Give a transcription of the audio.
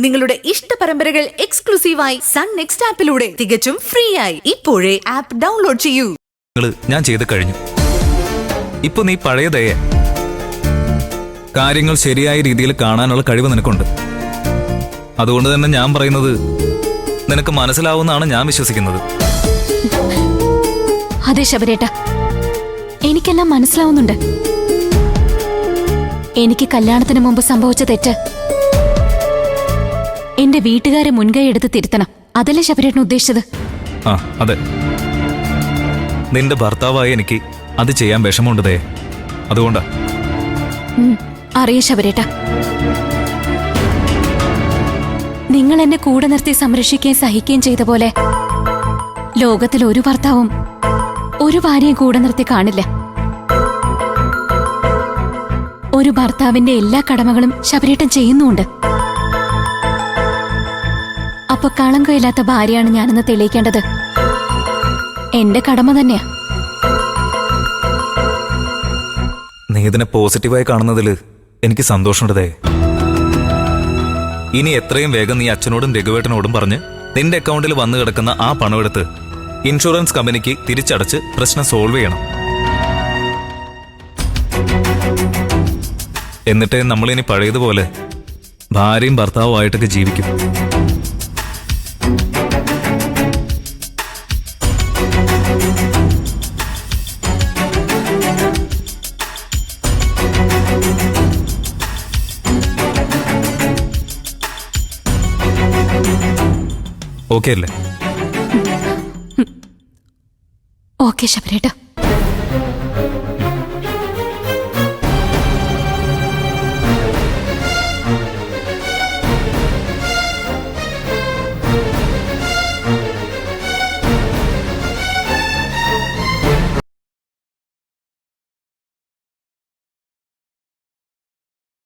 നിങ്ങളുടെ ഇഷ്ട പരമ്പരകൾ എക്സ്ക്ലൂസീവായി സൺ നെക്സ്റ്റ് ആപ്പിലൂടെ തികച്ചും ഫ്രീ ആയി ഇപ്പോഴേ ആപ്പ് ഡൗൺലോഡ് ചെയ്യൂ. ഞാൻ ചെയ്ത് കഴിഞ്ഞു. ഇപ്പൊ നീ പഴയതേ കാര്യങ്ങൾ ശരിയായ രീതിയിൽ കാണാനുള്ള കഴിവ് നിനക്കുണ്ട്. അതുകൊണ്ട് തന്നെ ഞാൻ പറയുന്നത് നിനക്ക് മനസ്സിലാവുമെന്നാണ് ഞാൻ വിശ്വസിക്കുന്നത്. അതെ ശബരേട്ട, എനിക്കെല്ലാം മനസ്സിലാവുന്നുണ്ട്. എനിക്ക് കല്യാണത്തിന് മുമ്പ് സംഭവിച്ച തെറ്റ് എന്റെ വീട്ടുകാരെ മുൻകൈ എടുത്ത് തിരുത്തണം. അതല്ലേ ശബരേട്ടൻ ഉദ്ദേശിച്ചത്? ആ അതെ, നിന്റെ ഭർത്താവായി എനിക്ക് അത് ചെയ്യാൻ വിഷമമുണ്ടതേ. അതുകൊണ്ടാ. അറിയാം ശബരേട്ട, നിങ്ങൾ എന്നെ കൂടെ നിർത്തി സംരക്ഷിക്കുകയും സഹിക്കുകയും ചെയ്ത പോലെ ലോകത്തിൽ ഒരു ഭർത്താവും ഒരു ഭാര്യയും കൂടെ നിർത്തി കാണില്ല. ഒരു ഭർത്താവിന്റെ എല്ലാ കടമകളും ശബരേട്ടൻ ചെയ്യുന്നുണ്ട്. അപ്പൊ കളങ്കമില്ലാത്ത ഭാര്യയാണ് ഞാനെന്ന് തെളിയിക്കേണ്ടത് എന്റെ കടമ തന്നെയാ. നീ ഇതിനെ പോസിറ്റീവായി കാണുന്നതിൽ എനിക്ക് സന്തോഷമുണ്ടതേ. ഇനി എത്രയും വേഗം നീ അച്ഛനോടും രഘുവേട്ടനോടും പറഞ്ഞ് നിന്റെ അക്കൗണ്ടിൽ വന്നു കിടക്കുന്ന ആ പണം എടുത്ത് ഇൻഷുറൻസ് കമ്പനിക്ക് തിരിച്ചടച്ച് പ്രശ്നം സോൾവ് ചെയ്യണം. എന്നിട്ട് നമ്മളിനി പഴയതുപോലെ ഭാര്യയും ഭർത്താവുമായിട്ടൊക്കെ ജീവിക്കും. ഓക്കെ അല്ലേ? ഓക്കെ ശബരേട്ട.